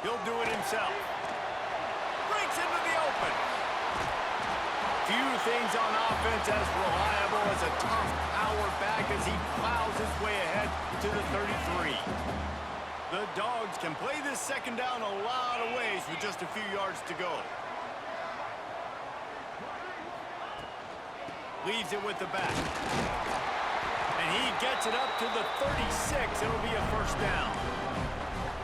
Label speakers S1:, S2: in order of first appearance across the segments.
S1: He'll do it himself. Breaks into the open. Few things on offense as reliable as a tough power back as he plows his way ahead to the 33. The Dogs can play this second down a lot of ways with just a few yards to go. Leaves it with the back. And he gets it up to the 36. It'll be a first down.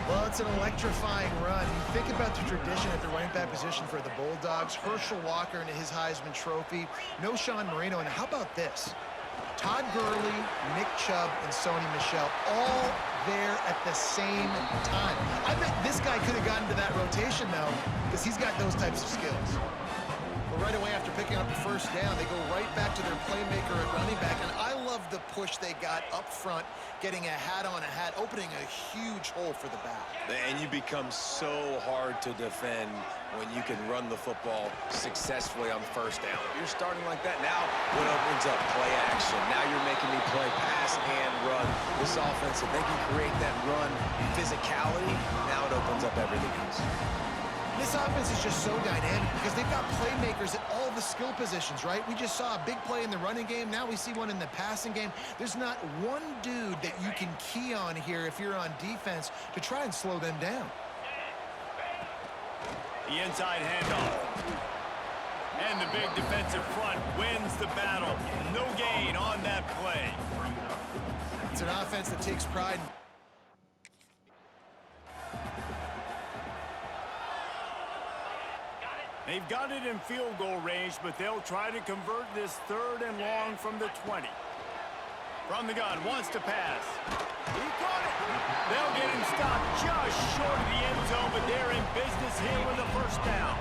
S2: Well, it's an electrifying run. You think about the tradition at the running back position for the Bulldogs. Herschel Walker and his Heisman Trophy. No Sean Marino. And how about this? Todd Gurley, Nick Chubb, and Sony Michel all there at the same time. I bet this guy could have gotten to that rotation, though, because he's got those types of skills. Well, right away after picking up the first down, they go right back to their playmaker at running back. And I love the push they got up front, getting a hat on a hat, opening a huge hole for the back.
S3: And you become so hard to defend when you can run the football successfully on first down. You're starting like that. Now, what opens up? Play action. Now you're making me play pass and run. This offense, if they can create that run physicality, now it opens up everything else.
S2: This offense is just so dynamic because they've got playmakers at all the skill positions, right? We just saw a big play in the running game. Now we see one in the passing game. There's not one dude that you can key on here if you're on defense to try and slow them down.
S1: The inside handoff. And the big defensive front wins the battle. No gain on that play.
S2: It's an offense that takes pride in
S1: They've got it in field goal range, but they'll try to convert this 3rd and long from the 20. From the gun, wants to pass. He caught it. They'll get him stopped just short of the end zone, but they're in business here with a first down.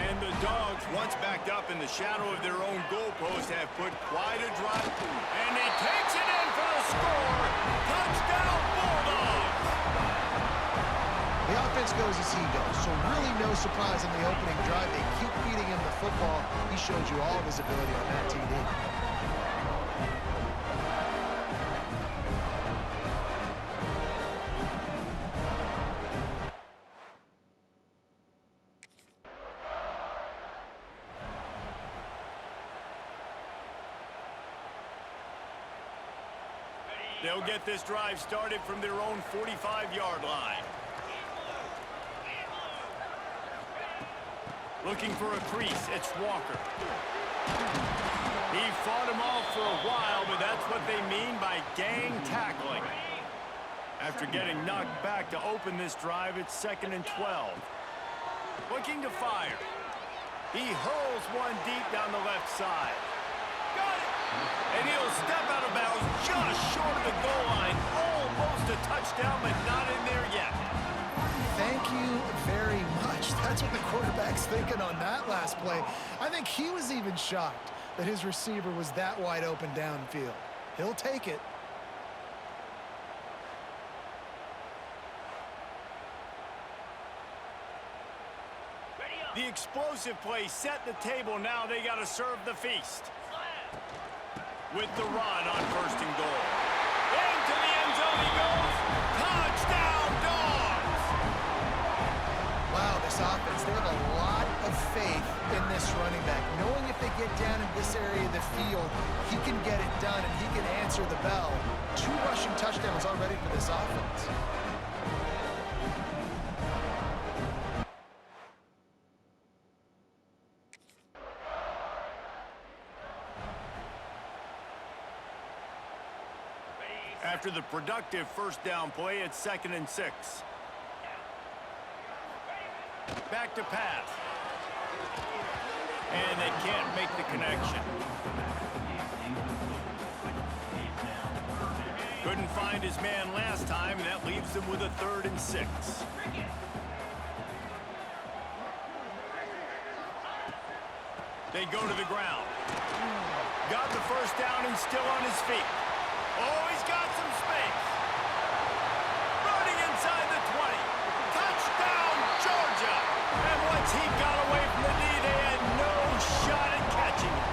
S1: And the Dogs, once backed up in the shadow of their own goalpost, have put quite a drive. And he takes it in for the score. Touchdown, Bulldogs!
S2: The offense goes as he goes, so really no surprise in the opening drive. They keep feeding him the football. He showed you all of his ability on that TD.
S1: They'll get this drive started from their own 45-yard line. Looking for a crease, it's Walker. He fought him off for a while, but that's what they mean by gang tackling. After getting knocked back to open this drive, it's 2nd and 12. Looking to fire. He hurls one deep down the left side. Got it! And he'll step out of bounds just short of the goal line. Almost a touchdown, but not in there yet.
S2: Thank you very much. That's what the quarterback's thinking on that last play. I think he was even shocked that his receiver was that wide open downfield. He'll take it.
S1: The explosive play set the table. Now they got to serve the feast. With the run on 1st and goal. Into the end zone he goes. Touchdown, Dogs!
S2: Wow, this offense, they have a lot of faith in this running back. Knowing if they get down in this area of the field, he can get it done and he can answer the bell. 2 rushing touchdowns already for this offense.
S1: After the productive 1st down play, it's 2nd and 6. Back to pass. And they can't make the connection. Couldn't find his man last time, and that leaves them with a 3rd and 6. They go to the ground. Got the 1st down and still on his feet. Oh, he's got some space. Running inside the 20. Touchdown, Georgia. And once he got away from the knee, they had no shot at catching him.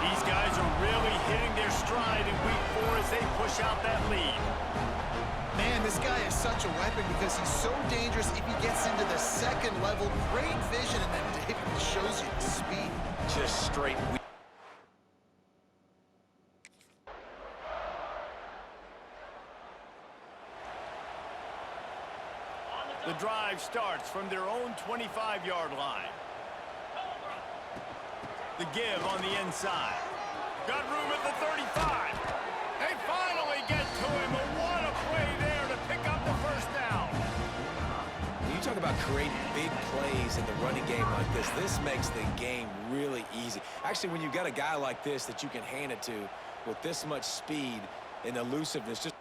S1: These guys are really hitting their stride in week 4 as they push out that lead.
S2: Man, this guy is such a weapon because he's so dangerous if he gets into the 2nd level. Great vision, and then David shows you the speed.
S3: Just straight.
S1: The drive starts from their own 25-yard line. The give on the inside. Got room at the 35. They finally get to him, but what a play there to pick up the 1st down.
S3: When you talk about creating big plays in the running game like this makes the game really easy. Actually, when you've got a guy like this that you can hand it to with this much speed and elusiveness, just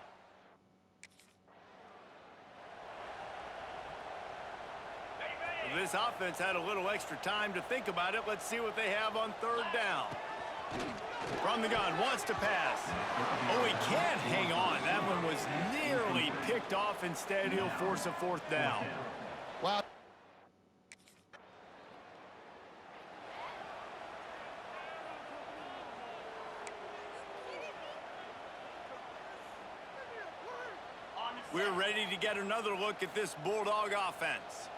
S1: this offense had a little extra time to think about it. Let's see what they have on 3rd down. From the gun, wants to pass. Oh, he can't hang on. That one was nearly picked off. Instead, he'll force a 4th down.
S2: Wow.
S1: We're ready to get another look at this Bulldog offense.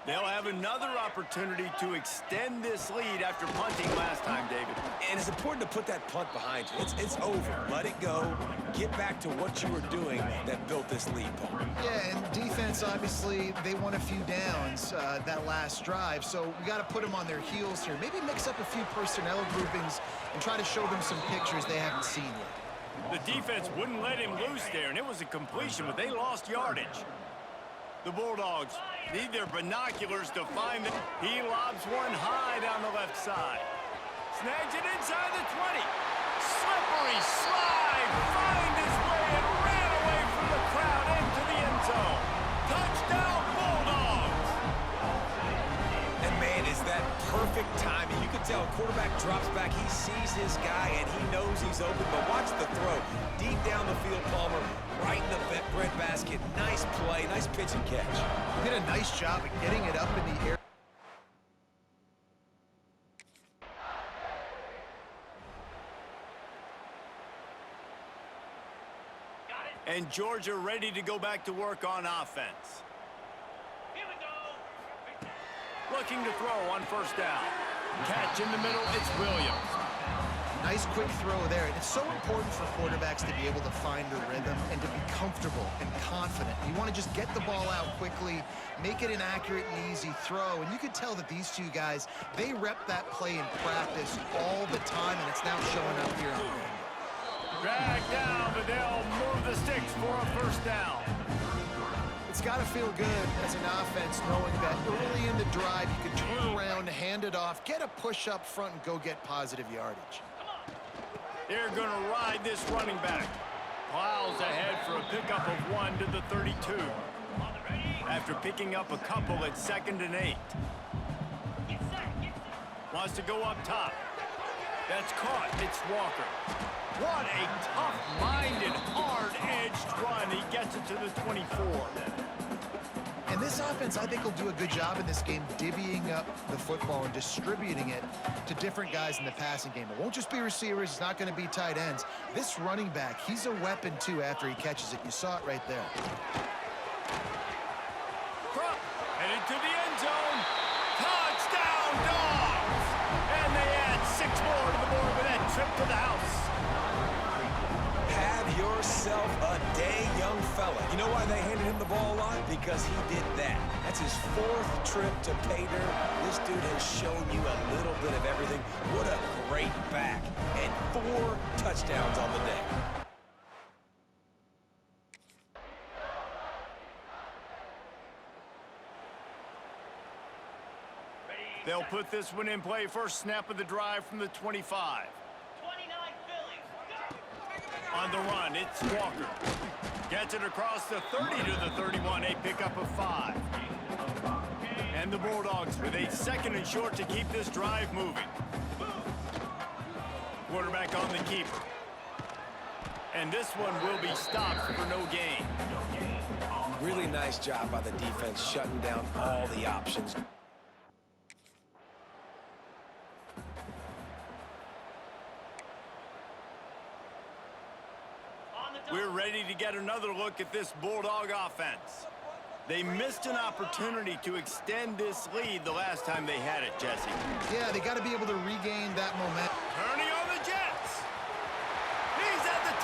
S1: They'll have another opportunity to extend this lead after punting last time, David.
S3: And it's important to put that punt behind you. It's over. Let it go. Get back to what you were doing that built this lead, Paul.
S2: Yeah, and defense, obviously, they won a few downs that last drive, so we got to put them on their heels here. Maybe mix up a few personnel groupings and try to show them some pictures they haven't seen yet.
S1: The defense wouldn't let him loose there, and it was a completion, but they lost yardage. The Bulldogs need their binoculars to find it. He lobs one high down the left side. Snags it inside the 20. Slippery slide. Find his way and ran away from the crowd into the end zone. Touchdown, Bulldogs.
S3: And, man, is that perfect timing. You can tell a quarterback drops back. He sees his guy, and he knows he's open. But watch the throw. Deep down the field, Palmer. Right in the breadbasket. Nice play. Nice pitch and catch.
S2: Did a nice job of getting it up in the air.
S1: And Georgia ready to go back to work on offense.
S4: Here we go.
S1: Looking to throw on 1st down. Catch in the middle, it's Williams.
S2: Nice quick throw there. And it's so important for quarterbacks to be able to find their rhythm and to be comfortable and confident. You want to just get the ball out quickly, make it an accurate and easy throw. And you could tell that these two guys, they rep that play in practice all the time, and it's now showing up here on the field.
S1: Drag down, but they'll move the sticks for a first down.
S2: It's got to feel good as an offense knowing that early in the drive you can turn around, hand it off, get a push up front, and go get positive yardage.
S1: They're going to ride this running back. Plows ahead for a pickup of 1 to the 32. After picking up a couple at 2nd and 8. Wants to go up top. That's caught. It's Walker. What a tough-minded, hard-edged run. He gets it to the 24.
S2: And this offense, I think, will do a good job in this game divvying up the football and distributing it to different guys in the passing game. It won't just be receivers. It's not going to be tight ends. This running back, he's a weapon, too, after he catches it. You saw it right there.
S1: Headed to the end zone. Touchdown, Dogs! And they add 6 more to the board with that trip to the house.
S3: Have yourself a day, young fella. You know why they handed him the ball a lot? Because he did that. That's his 4th trip to pay dirt. This dude has shown you a little bit of everything. What a great back. And 4 touchdowns on the day.
S1: They'll put this one in play. First snap of the drive from the 25. On the run, it's Walker. Gets it across the 30 to the 31, a pickup of 5. And the Bulldogs with a 2nd and short to keep this drive moving. Quarterback on the keeper. And this one will be stopped for no gain.
S3: Really nice job by the defense shutting down all the options.
S1: We're ready to get another look at this Bulldog offense. They missed an opportunity to extend this lead the last time they had it, Jesse.
S2: Yeah, they got to be able to regain that momentum.
S1: Turning on the Jets. He's at the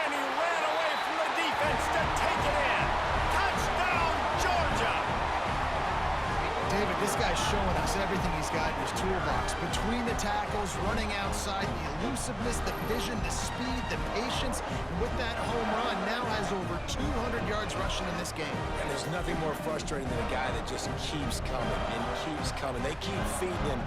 S1: and he ran away from the defense to take it in. Touchdown, Georgia.
S2: David, this guy's showing us everything he's got in his toolbox. Between the tackles, running outside, the elusiveness, the vision, the speed, the patience. And with that home run, now has over 200 yards rushing in this game.
S3: And there's nothing more frustrating than a guy that just keeps coming and keeps coming. They keep feeding him.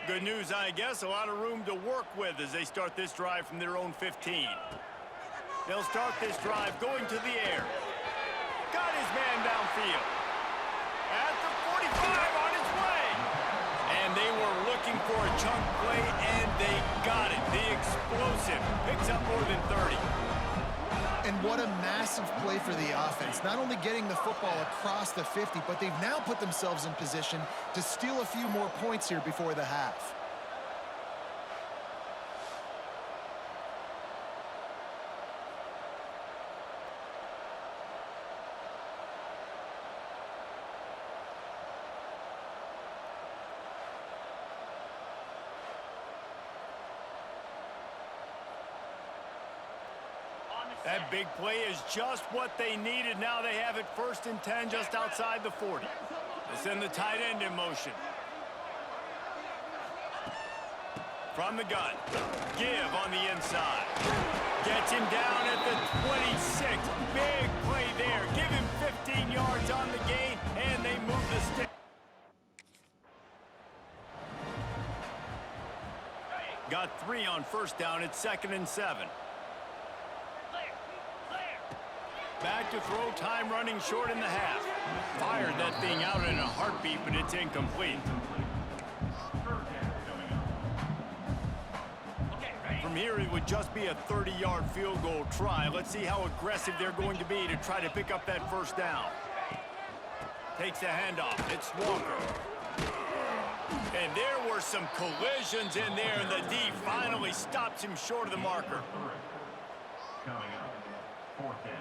S1: Good news, I guess. A lot of room to work with as they start this drive from their own 15. They'll start this drive going to the air. Got his man downfield. At the 45 on his way. And they were looking for a chunk play, and they got it. The explosive picks up more than 30.
S2: And what a massive play for the offense. Not only getting the football across the 50, but they've now put themselves in position to steal a few more points here before the half.
S1: That big play is just what they needed. Now they have it 1st and 10 just outside the 40. They send the tight end in motion. From the gun. Give on the inside. Gets him down at the 26. Big play there. Give him 15 yards on the gain, and they move the stick. Got 3 on 1st down. It's 2nd and 7. Back to throw, time running short in the half. Fired that thing out in a heartbeat, but it's incomplete. From here, it would just be a 30-yard field goal try. Let's see how aggressive they're going to be to try to pick up that 1st down. Takes the handoff. It's Walker. And there were some collisions in there, and the D finally stops him short of the marker.
S4: coming up. Fourth down.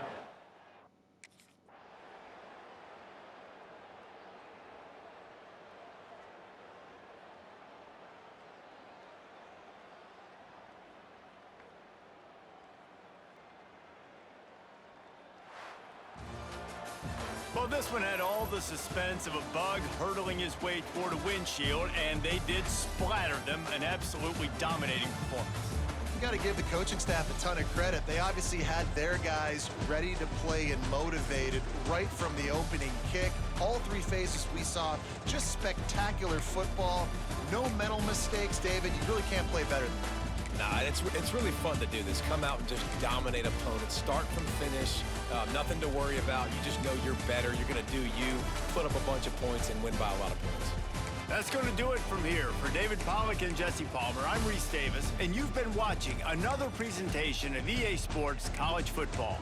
S1: Well, this one had all the suspense of a bug hurtling his way toward a windshield, and they did splatter them, an absolutely dominating performance.
S2: You got to give the coaching staff a ton of credit. They obviously had their guys ready to play and motivated right from the opening kick. All three phases we saw, just spectacular football. No mental mistakes, David. You really can't play better than that.
S3: Nah, it's really fun to do this. Come out and just dominate opponents. Start from finish. Nothing to worry about. You just know you're better. You're going to do you, put up a bunch of points, and win by a lot of points.
S1: That's going to do it from here. For David Pollack and Jesse Palmer, I'm Reese Davis, and you've been watching another presentation of EA Sports College Football.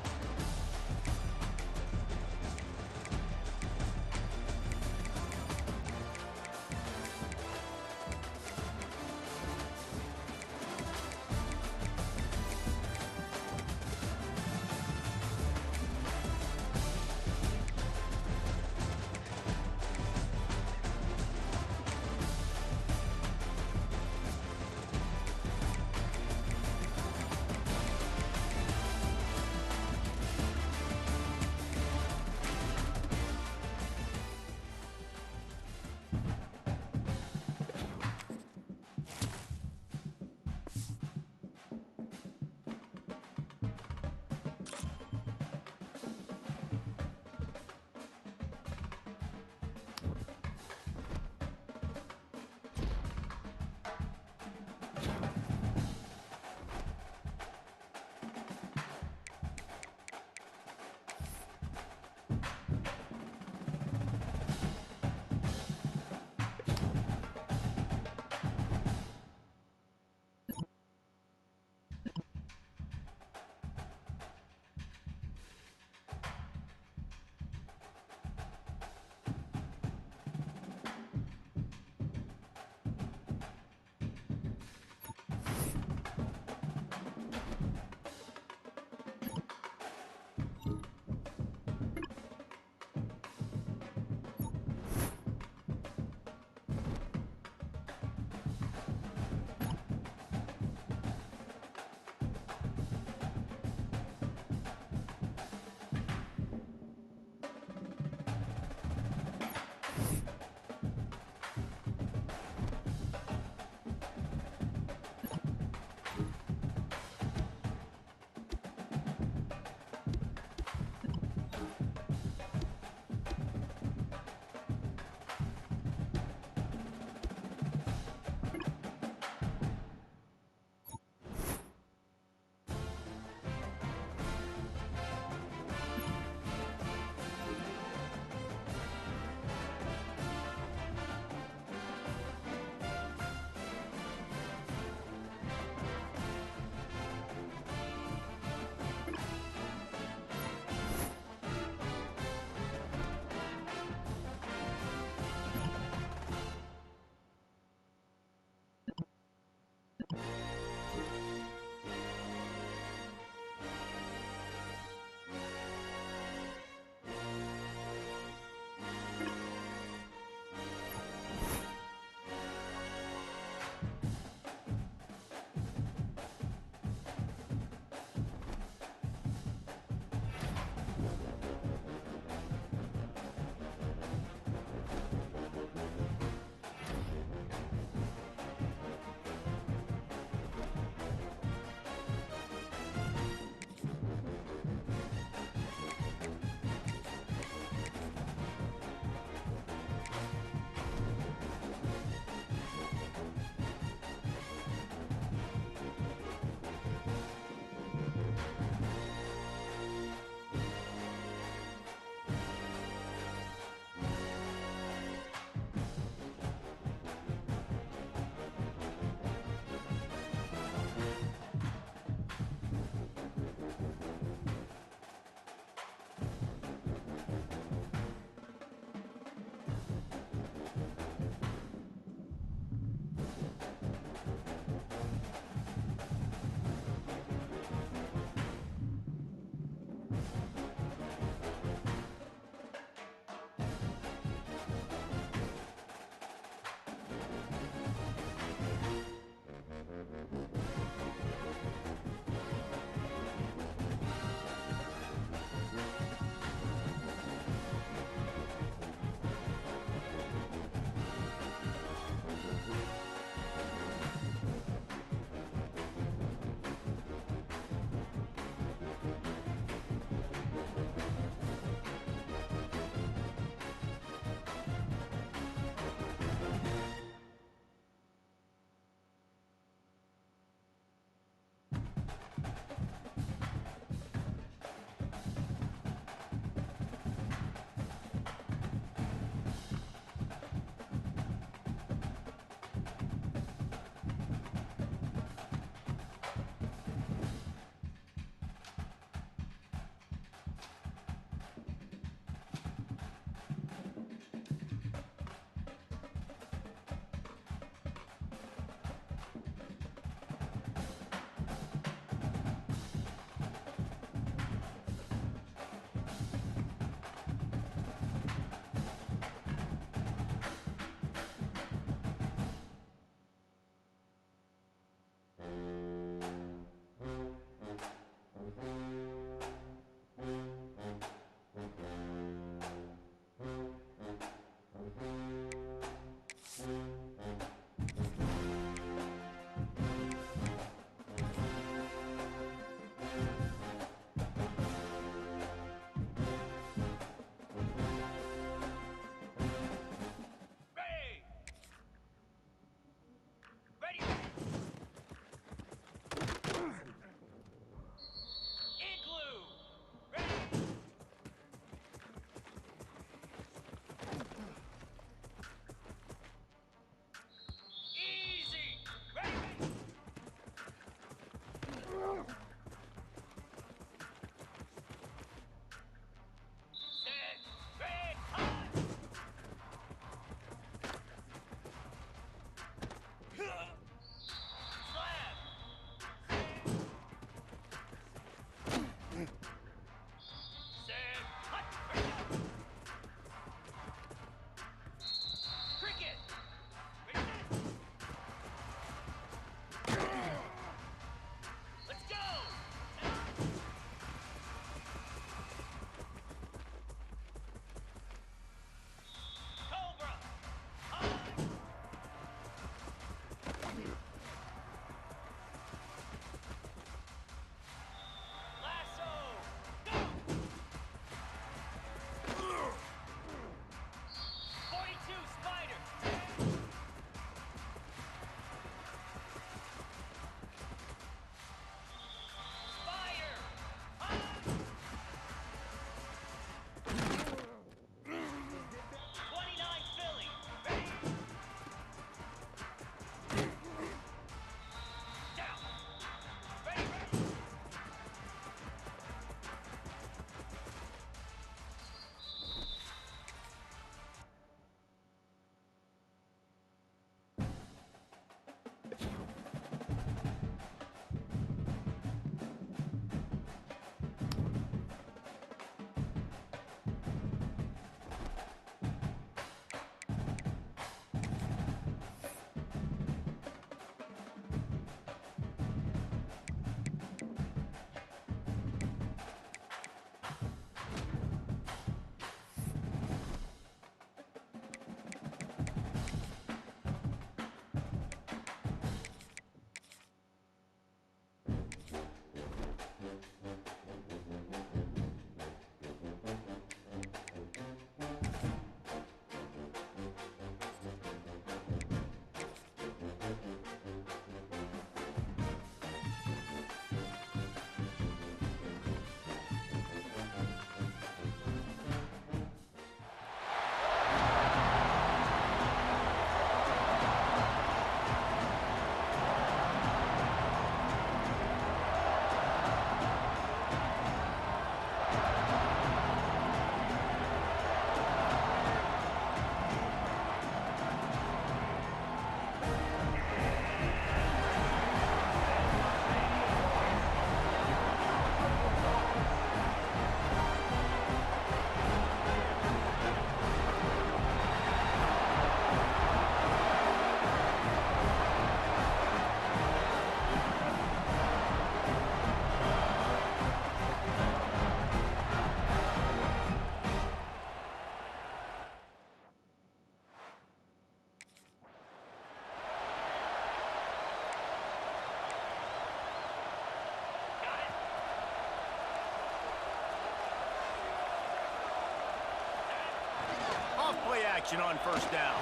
S1: action on first down.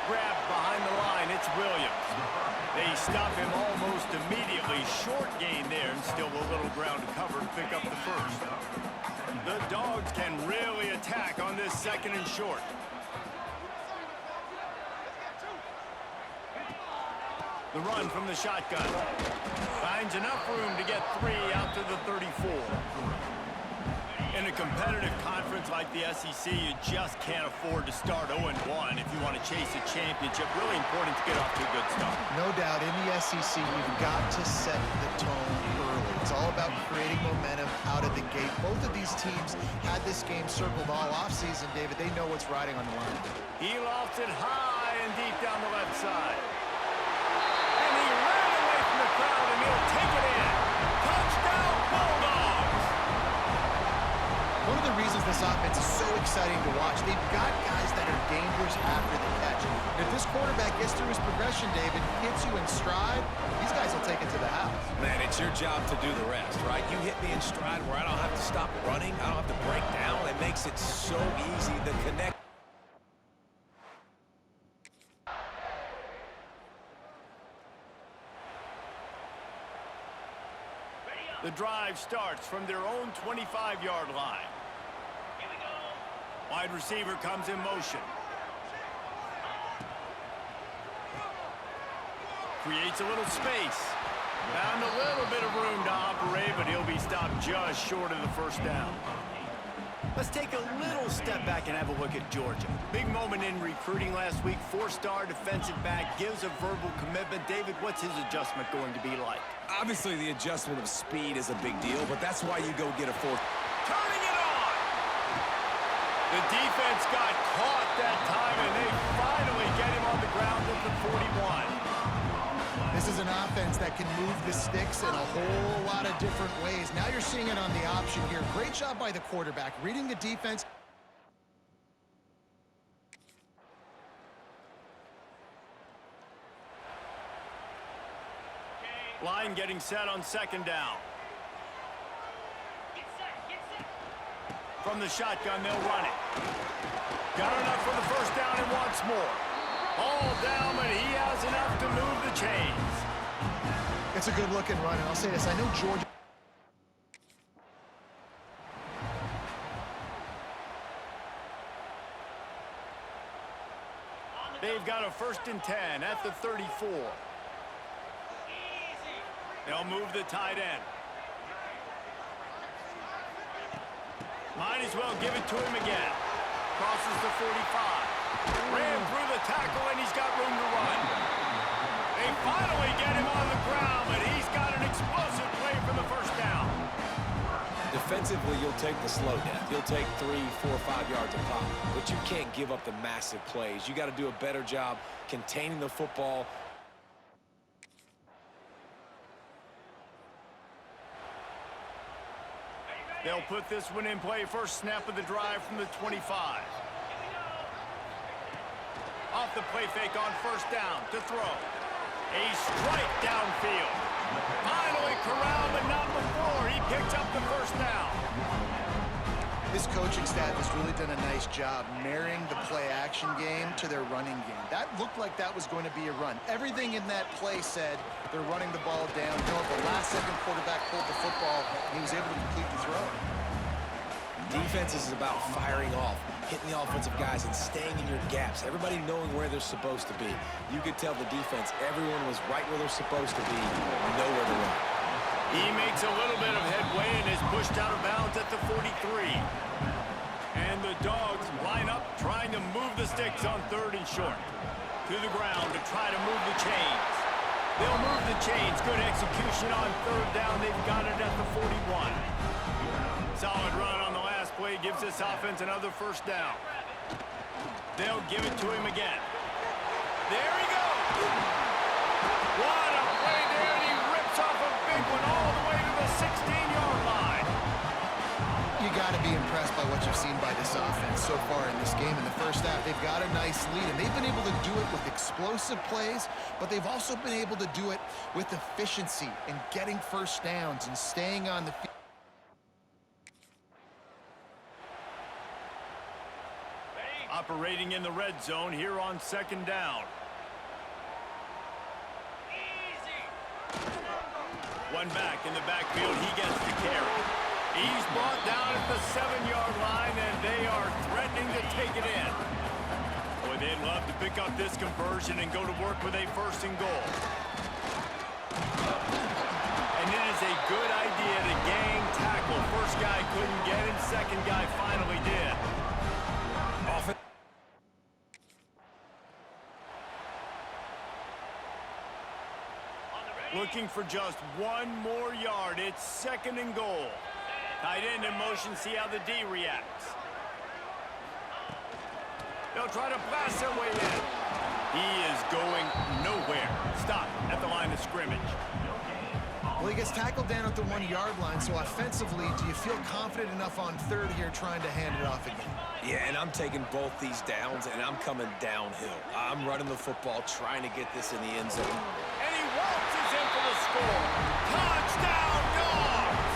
S1: Grabbed behind the line, it's Williams. They stop him almost immediately. Short gain there, and still a little ground to cover to pick up the first. The Dogs can really attack on this second and short. The run from the shotgun. Finds enough room to get 3 out to the 34. In a competitive conference like the SEC, you just can't afford to start 0-1 if you want to chase a championship. Really important to get off to a good start.
S2: No doubt, in the SEC, you've got to set the tone early. It's all about creating momentum out of the gate. Both of these teams had this game circled all offseason, David. They know what's riding on the line.
S1: He lofts it high and deep down the left side. And he ran away from the crowd, and he'll take it in. Touchdown, Bulldogs!
S2: One of the reasons this offense is so exciting to watch, they've got guys that are dangerous after the catch. If this quarterback gets through his progression, David, hits you in stride, these guys will take it to the house.
S3: Man, it's your job to do the rest, right? You hit me in stride where I don't have to stop running. I don't have to break down. It makes it so easy to connect.
S1: The drive starts from their own 25-yard line. Wide receiver comes in motion. Creates a little space. Found a little bit of room to operate, but he'll be stopped just short of the first down. Let's take a little step back and have a look at Georgia. Big moment in recruiting last week. 4-star defensive back, gives a verbal commitment. David, what's his adjustment going to be like?
S3: Obviously, the adjustment of speed is a big deal, but that's why you go get a fourth.
S1: Turning it on! The defense got caught that time, and they finally get him on the ground at the 41.
S2: This is an offense that can move the sticks in a whole lot of different ways. Now you're seeing it on the option here. Great job by the quarterback, reading the defense.
S1: Line getting set on second down. From the shotgun, they'll run it. Got enough for the first down and wants more. All down, but he has enough to move the chains.
S2: It's a good-looking run, and I'll say this. I know Georgia...
S1: They've got a 1st and 10 at the 34. They'll move the tight end. Might as well give it to him again. Crosses the 45. Ran through the tackle, and he's got room to run. They finally get him on the ground, but he's got an explosive play for the first down.
S3: Defensively, you'll take the slow death. You'll take 3, 4, 5 yards a pop, but you can't give up the massive plays. You got to do a better job containing the football.
S1: They'll put this one in play. First snap of the drive from the 25. Off the play fake on first down to throw. A strike downfield. Finally corralled, but not before. He picked up the first down.
S2: This coaching staff has really done a nice job marrying the play-action game to their running game. That looked like that was going to be a run. Everything in that play said they're running the ball down. You know, the last-second quarterback pulled the football, and he was able to complete the throw.
S3: Defense is about firing off, hitting the offensive guys, and staying in your gaps. Everybody knowing where they're supposed to be. You could tell the defense, everyone was right where they're supposed to be, nowhere to run.
S1: He makes a little bit of headway and is pushed out of bounds at the 43. And the Dogs line up, trying to move the sticks on 3rd and short. To the ground to try to move the chains. They'll move the chains. Good execution on 3rd down. They've got it at the 41. Solid run on the last play. Gives this offense another first down. They'll give it to him again. There he goes. What a play there. And he rips off a big one all the way to the 16-yard line.
S2: You got to be impressed by what you've seen by this offense so far in this game. In the first half, they've got a nice lead, and they've been able to do it with explosive plays, but they've also been able to do it with efficiency and getting first downs and staying on the field.
S1: Operating in the red zone here on second down. One back in the backfield. He gets the carry. He's brought down at the 7-yard line, and they are threatening to take it in. Boy, they'd love to pick up this conversion and go to work with a 1st and goal. And it is a good idea to gang tackle. First guy couldn't get him. Second guy finally did. Looking for just 1 more yard. It's 2nd and goal. Tight end in motion. See how the D reacts. They'll try to blast their way in. He is going nowhere. Stop at the line of scrimmage.
S2: Well, he gets tackled down at the 1-yard line, so offensively, do you feel confident enough on 3rd here trying to hand it off again?
S3: Yeah, and I'm taking both these downs, and I'm coming downhill. I'm running the football, trying to get this in the end zone.
S1: And he waltzes in for the score. Touchdown, Dogs!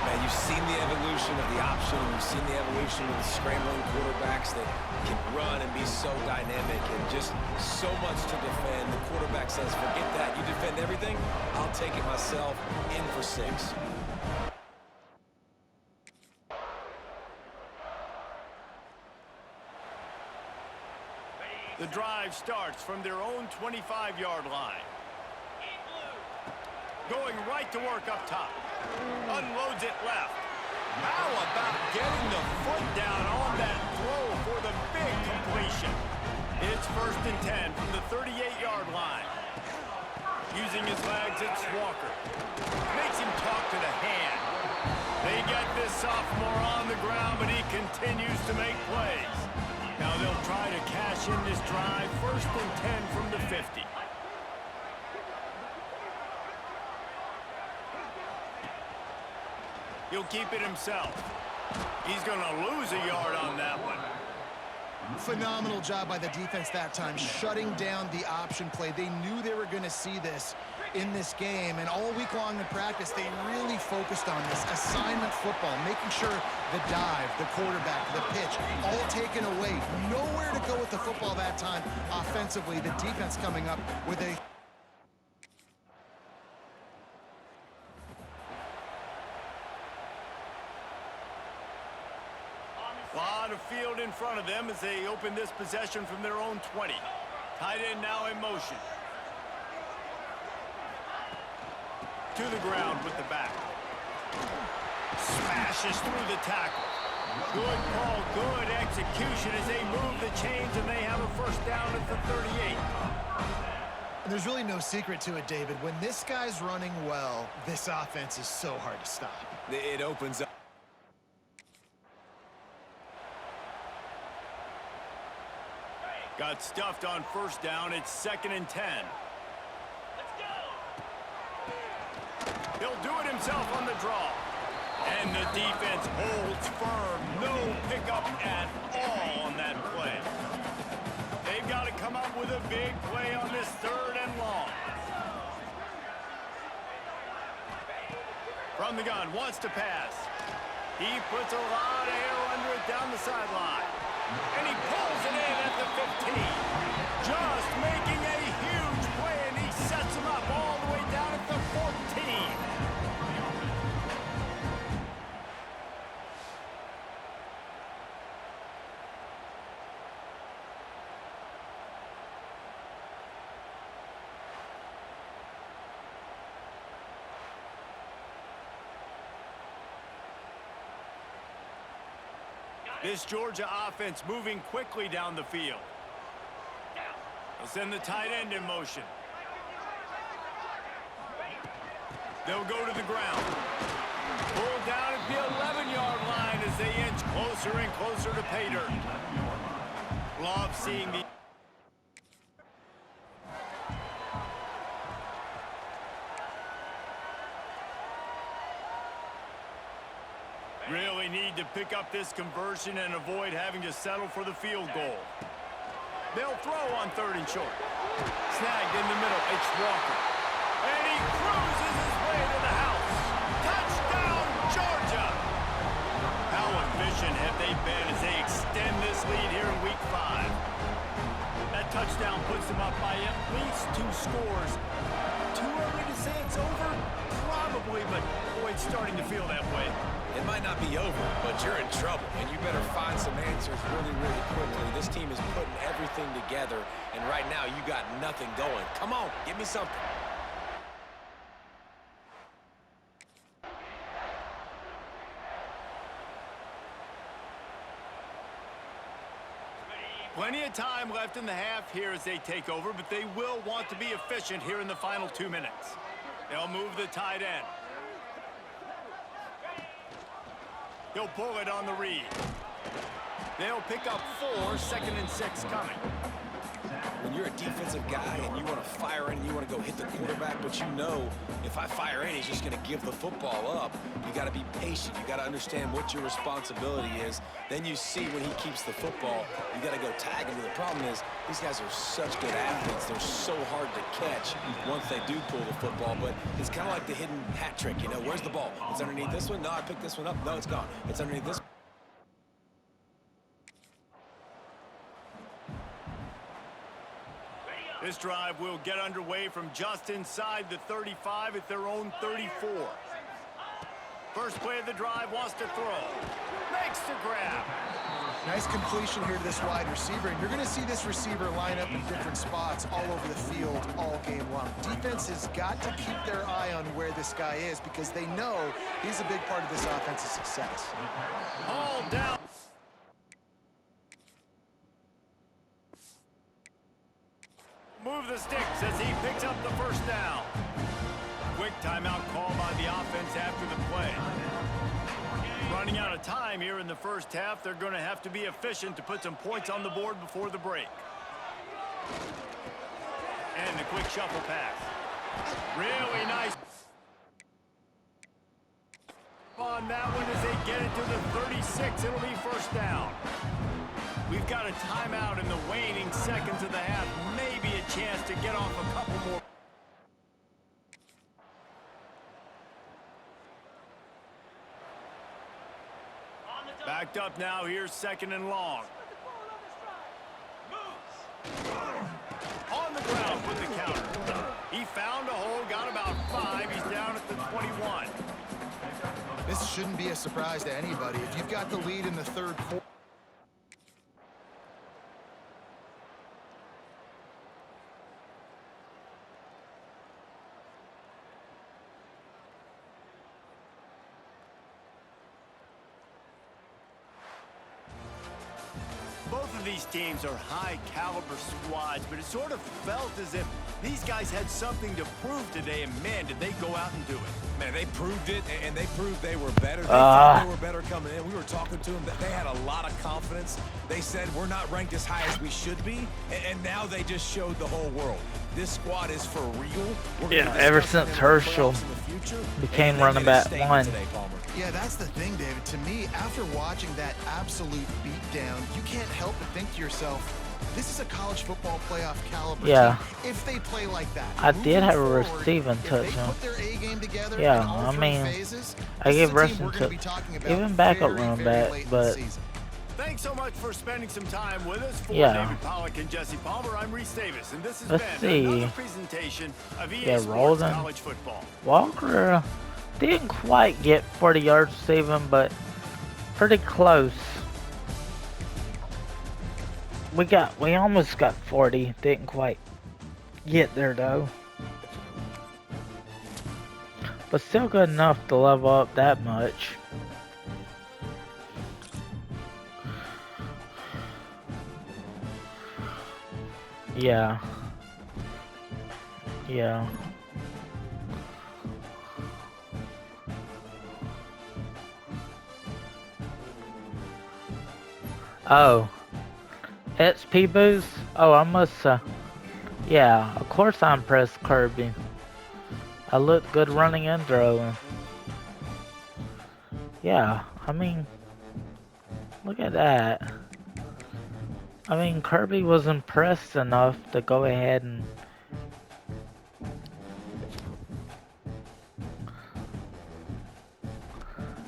S3: Man, you've seen the evolution of the option. You've seen the evolution of the scrambling quarterbacks that can run and be so dynamic and just so much to defend. The quarterback says, forget that. You defend everything, I'll take it myself. In for 6.
S1: The drive starts from their own 25-yard line. Going right to work up top. Unloads it left. How about getting the foot down on that throw for the big completion? It's 1st and 10 from the 38-yard line. Using his legs, it's Walker. Makes him talk to the hand. They get this sophomore on the ground, but he continues to make plays. Now they'll try to cash in this drive. 1st and 10 from the 50. He'll keep it himself. He's going to lose a yard on that one.
S2: Phenomenal job by the defense that time, shutting down the option play. They knew they were going to see this in this game, and all week long in practice, they really focused on this assignment football, making sure the dive, the quarterback, the pitch, all taken away. Nowhere to go with the football that time offensively. The defense coming up with a
S1: lot of field in front of them as they open this possession from their own 20. Tight end now in motion. To the ground with the back. Smashes through the tackle. Good call, good execution as they move the chains, and they have a 1st down at the 38.
S2: There's really no secret to it, David. When this guy's running well, this offense is so hard to stop.
S3: It opens up.
S1: Got stuffed on 1st down. It's 2nd and 10. He'll do it himself on the draw. And the defense holds firm. No pickup at all on that play. They've got to come up with a big play on this 3rd and long. From the gun, wants to pass. He puts a lot of air under it down the sideline. And he pulls it in at the 15. Just making a huge play, and he sets him up all the way down at the 14. This Georgia offense moving quickly down the field. They'll send the tight end in motion. They'll go to the ground. Pulled down at the 11-yard line as they inch closer and closer to pay dirt. Love seeing the... Really need to pick up this conversion and avoid having to settle for the field goal. They'll throw on 3rd and short. Snagged in the middle, it's Walker. And he cruises his way to the house. Touchdown, Georgia! How efficient have they been as they extend this it's starting to feel that way.
S3: It might not be over, but you're in trouble, and you better find some answers really, really quickly. This team is putting everything together, and right now you got nothing going. Come on, give me something.
S1: Plenty of time left in the half here as they take over, but they will want to be efficient here in the final 2 minutes. They'll move the tight end. He'll pull it on the read. They'll pick up 4, 2nd and 6 coming.
S3: When you're a defensive guy and you want to fire in and you want to go hit the quarterback, but you know if I fire in, he's just going to give the football up. You got to be patient. You got to understand what your responsibility is. Then you see when he keeps the football, you got to go tag him. The problem is these guys are such good athletes. They're so hard to catch once they do pull the football, but it's kind of like the hidden hat trick. You know, where's the ball? It's underneath this one. No, I picked this one up. No, it's gone. It's underneath this one.
S1: This drive will get underway from just inside the 35 at their own 34. First play of the drive, wants to throw. Makes the grab.
S2: Nice completion here to this wide receiver, and you're going to see this receiver line up in different spots all over the field all game long. Defense has got to keep their eye on where this guy is because they know he's a big part of this offense's success.
S1: All down. Move the sticks as he picks up the first down. Quick timeout call by the offense after the play. Running out of time here in the first half. They're going to have to be efficient to put some points on the board before the break. And the quick shuffle pass. Really nice. On that one as they get it to the 36. It'll be first down. We've got a timeout in the waning seconds of the half. Maybe a chance to get off a couple more. Backed up now. Here's 2nd and long. On the ground with the counter. He found a hole, got about 5. He's down at the 21.
S2: This shouldn't be a surprise to anybody. If you've got the lead in the third quarter.
S1: Both of these teams are high-caliber squads, but it sort of felt as if these guys had something to prove today, and man, did they go out and do it.
S3: Man, they proved it, and they proved they were better. They thought they were better coming in. We were talking to them. They had a lot of confidence. They said, we're not ranked as high as we should be, and now they just showed the whole world. This squad is for real.
S5: Yeah, ever since Herschel became running back 1.
S2: Yeah, that's the thing, David. To me, after watching that absolute beatdown, you can't help but think to yourself, this is a college football playoff caliber team if they play like that.
S5: I did have a receiving touchdown. Yeah, I mean, I give rushing to even backup running back, but
S1: thanks so much for spending some time with us. For David Pollock and Jesse Palmer, I'm Reese Davis, and this has been another presentation of EA Sports College Football.
S5: Walker didn't quite get 40 yards receiving, but pretty close. We almost got 40. Didn't quite get there though. But still good enough to level up that much. Yeah. Yeah. Oh. XP boost? Oh, I must, yeah, of course I impressed Kirby. I looked good running and throwing. Yeah, I mean, look at that. I mean, Kirby was impressed enough to go ahead and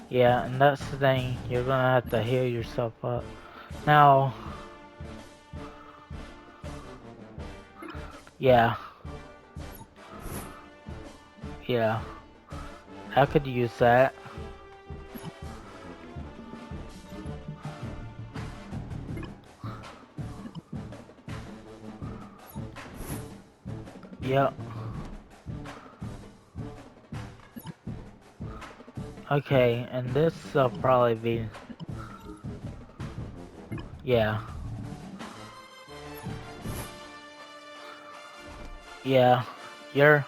S5: yeah, and that's the thing, you're gonna have to heal yourself up. Now, yeah. Yeah. I could use that. Yep. Okay, and this will probably be... Yeah. Yeah. You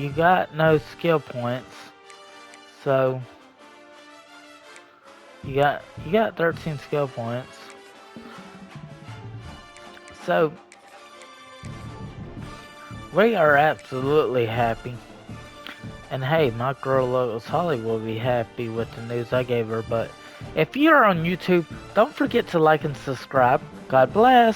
S5: got no skill points. So... You got 13 skill points. So... We are absolutely happy. And hey, my girl Lois Holly will be happy with the news I gave her, but if you're on YouTube, don't forget to like and subscribe. God bless.